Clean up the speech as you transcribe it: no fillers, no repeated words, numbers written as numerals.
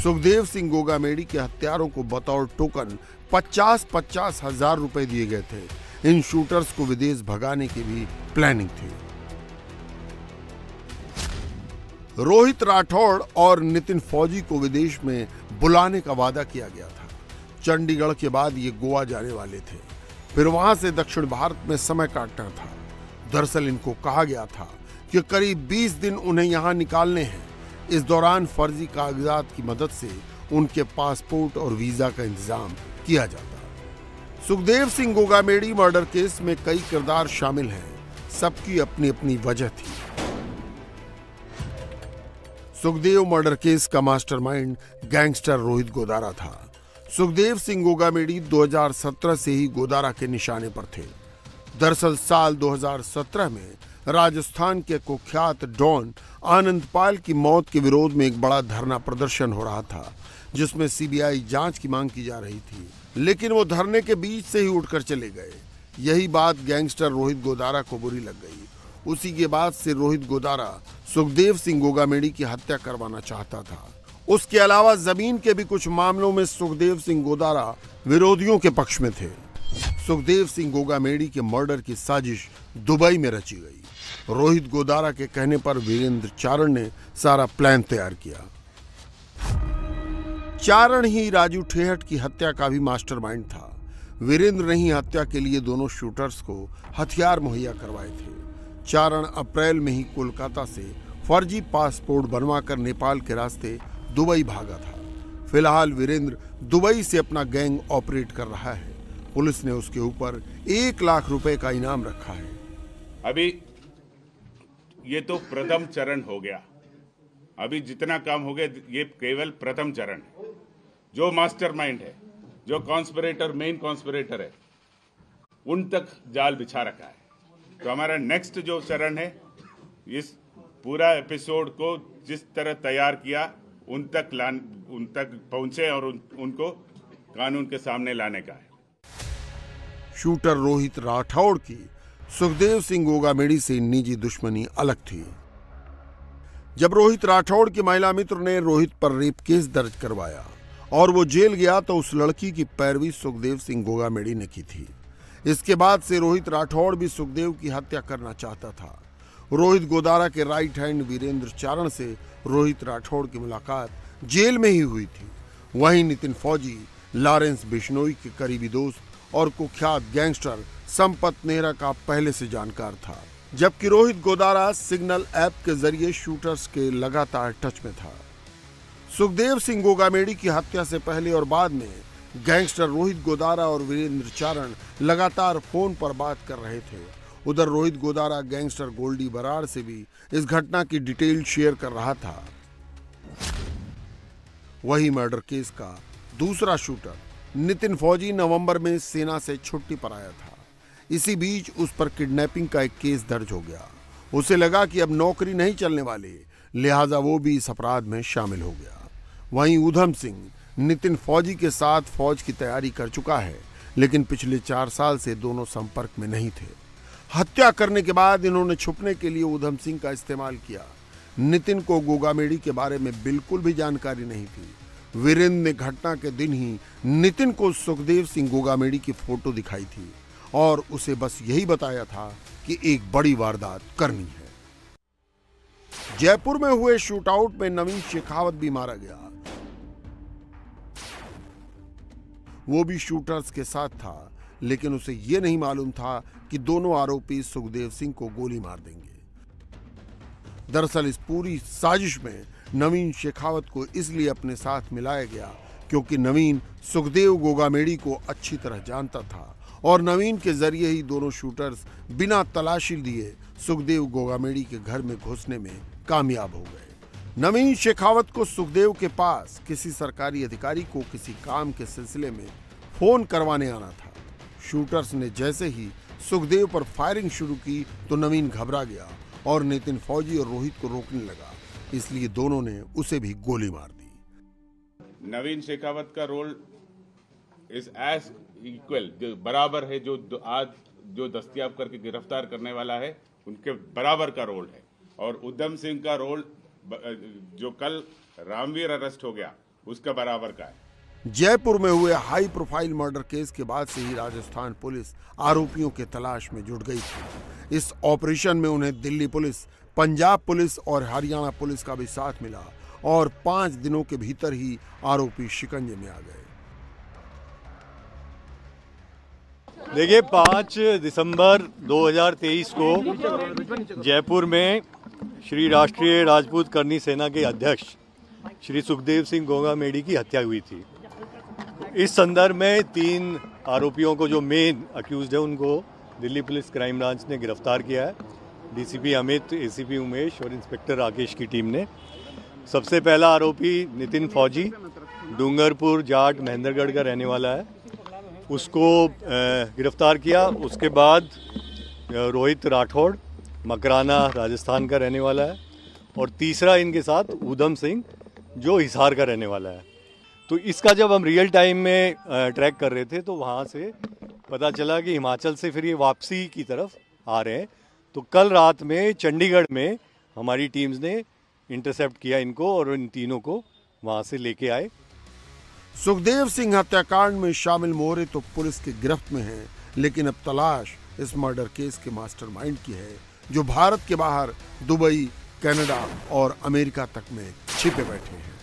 सुखदेव सिंह गोगामेडी के हत्यारों को बतौर टोकन 50-50 हजार रुपए दिए गए थे। इन शूटर्स को विदेश भगाने की भी प्लानिंग थी। रोहित राठौड़ और नितिन फौजी को विदेश में बुलाने का वादा किया गया था। चंडीगढ़ के बाद ये गोवा जाने वाले थे, फिर वहां से दक्षिण भारत में समय काटना था। दरअसल इनको कहा गया था कि करीब 20 दिन उन्हें यहां निकालने हैं। इस दौरान फर्जी कागजात की मदद से उनके पासपोर्ट और वीजा का इंतजाम किया जाता। सुखदेव सिंह गोगामेडी मर्डर केस में कई किरदार शामिल हैं, सबकी अपनी अपनी वजह थी। सुखदेव मर्डर केस का मास्टरमाइंड गैंगस्टर रोहित गोदारा था। सुखदेव सिंह गोगामेडी 2017 से ही गोदारा के निशाने पर थे। दरअसल साल 2017 में राजस्थान के कुख्यात डॉन आनंदपाल की मौत के विरोध में एक बड़ा धरना प्रदर्शन हो रहा था, जिसमें सीबीआई जांच की मांग की जा रही थी, लेकिन वो धरने के बीच से ही उठकर चले गए। यही बात गैंगस्टर रोहित गोदारा को बुरी लग गई। उसी के बाद से रोहित गोदारा सुखदेव सिंह गोगामेडी की हत्या करवाना चाहता था। उसके अलावा जमीन के भी कुछ मामलों में सुखदेव सिंह गोदारा विरोधियों के पक्ष में थे। सुखदेव सिंह गोगामेडी के मर्डर की साजिश दुबई में रची गई। रोहित गोदारा के कहने पर वीरेंद्र चारण ने सारा प्लान तैयार किया। चारण ही राजू ठेहट की हत्या का भी मास्टरमाइंड था। वीरेंद्र ने ही हत्या के लिए दोनों शूटर्स को हथियार मुहैया करवाए थे। चारण अप्रैल में ही कोलकाता से फर्जी पासपोर्ट बनवाकर नेपाल के रास्ते दुबई भागा था। फिलहाल वीरेंद्र दुबई से अपना गैंग ऑपरेट कर रहा है। पुलिस ने उसके ऊपर 1 लाख रुपए का इनाम रखा है। अभी ये तो प्रथम चरण हो गया। अभी जितना काम हो गया ये केवल प्रथम चरण है। जो मास्टरमाइंड है, जो कॉन्स्पिरेटर, मेन कॉन्स्पिरेटर है, उन तक जाल बिछा रखा है। तो हमारा नेक्स्ट जो चरण है, इस पूरा एपिसोड को जिस तरह तैयार किया उन तक पहुंचे और उनको कानून के सामने लाने का है। शूटर रोहित राठौड़ की सुखदेव सिंह गोगामेडी से निजी दुश्मनी अलग थी। जब रोहित राठौड़ की महिला मित्र ने रोहित पर रेप केस दर्ज करवाया और वो जेल गया तो उस लड़की की पैरवी सुखदेव सिंह गोगामेडी ने की थी। इसके बाद से रोहित राठौड़ भी सुखदेव की हत्या करना चाहता था। रोहित गोदारा के राइट हैंड वीरेंद्र चारण से रोहित राठौड़ की मुलाकात जेल में ही हुई थी। वहीं नितिन फौजी लॉरेंस बिश्नोई के करीबी दोस्त और कुख्यात गैंगस्टर संपत नेहरा का पहले से जानकार था, जबकि रोहित गोदारा सिग्नल ऐप के जरिए शूटर्स के लगातार टच में था। सुखदेव सिंह गोगामेडी की हत्या से पहले और बाद में गैंगस्टर रोहित गोदारा और वीरेंद्र चारण लगातार फोन पर बात कर रहे थे। उधर रोहित गोदारा गैंगस्टर गोल्डी बराड़ से भी इस घटना की डिटेल शेयर कर रहा था। वही मर्डर केस का दूसरा शूटर नितिन फौजी नवंबर में सेना से छुट्टी पर आया था। इसी बीच उस पर किडनैपिंग का एक केस दर्ज हो गया। उसे लगा कि अब नौकरी नहीं चलने वाली, लिहाजा वो भी इस अपराध में शामिल हो गया। वहीं ऊधम सिंह नितिन फौजी के साथ फौज की तैयारी कर चुका है, लेकिन पिछले 4 साल से दोनों संपर्क में नहीं थे। हत्या करने के बाद इन्होंने छुपने के लिए ऊधम सिंह का इस्तेमाल किया। नितिन को गोगामेडी के बारे में बिल्कुल भी जानकारी नहीं थी। वीरेंद्र ने घटना के दिन ही नितिन को सुखदेव सिंह गोगामेडी की फोटो दिखाई थी और उसे बस यही बताया था कि एक बड़ी वारदात करनी है। जयपुर में हुए शूटआउट में नवीन शेखावत भी मारा गया। वो भी शूटर्स के साथ था, लेकिन उसे यह नहीं मालूम था कि दोनों आरोपी सुखदेव सिंह को गोली मार देंगे। दरअसल इस पूरी साजिश में नवीन शेखावत को इसलिए अपने साथ मिलाया गया क्योंकि नवीन सुखदेव गोगामेडी को अच्छी तरह जानता था और नवीन के जरिए ही दोनों शूटर्स बिना तलाशी लिए सुखदेव गोगामेडी के घर में घुसने में कामयाब हो गए। नवीन शेखावत को सुखदेव के पास किसी सरकारी अधिकारी को किसी काम के सिलसिले में फोन करवाने आना था। शूटर्स ने जैसे ही सुखदेव पर फायरिंग शुरू की तो नवीन घबरा गया और नितिन फौजी और रोहित को रोकने लगा, इसलिए दोनों ने उसे भी गोली मार दी। नवीन शेखावत का रोल इज एज इक्वल, जो बराबर है, जो आज जो दस्तयाब करके गिरफ्तार करने वाला है उनके बराबर का रोल है। और उधम सिंह का रोल जो कल रामवीर अरेस्ट हो गया उसका बराबर का है। जयपुर में हुए हाई प्रोफाइल मर्डर केस के बाद से ही राजस्थान पुलिस आरोपियों के तलाश में जुट गई थी। इस ऑपरेशन में उन्हें दिल्ली पुलिस, पंजाब पुलिस और हरियाणा पुलिस का भी साथ मिला और 5 दिनों के भीतर ही आरोपी शिकंजे में आ गए। देखिए, 5 दिसंबर 2023 को जयपुर में श्री राष्ट्रीय राजपूत करनी सेना के अध्यक्ष श्री सुखदेव सिंह गोगामेडी की हत्या हुई थी। इस संदर्भ में 3 आरोपियों को, जो मेन अक्यूज्ड है, उनको दिल्ली पुलिस क्राइम ब्रांच ने गिरफ्तार किया है। डीसीपी अमित, एसीपी उमेश और इंस्पेक्टर राकेश की टीम ने। सबसे पहला आरोपी नितिन फौजी डूंगरपुर जाट महेंद्रगढ़ का रहने वाला है, उसको गिरफ्तार किया। उसके बाद रोहित राठौड़ मकराना राजस्थान का रहने वाला है और तीसरा इनके साथ ऊधम सिंह जो हिसार का रहने वाला है। तो इसका जब हम रियल टाइम में ट्रैक कर रहे थे तो वहाँ से पता चला कि हिमाचल से फिर ये वापसी की तरफ आ रहे हैं। तो कल रात में चंडीगढ़ में हमारी टीम्स ने इंटरसेप्ट किया इनको और इन तीनों को वहाँ से लेके आए। सुखदेव सिंह हत्याकांड में शामिल मोहरे तो पुलिस की गिरफ्त में हैं, लेकिन अब तलाश इस मर्डर केस के मास्टरमाइंड की है, जो भारत के बाहर दुबई, कनाडा और अमेरिका तक में छिपे बैठे हैं।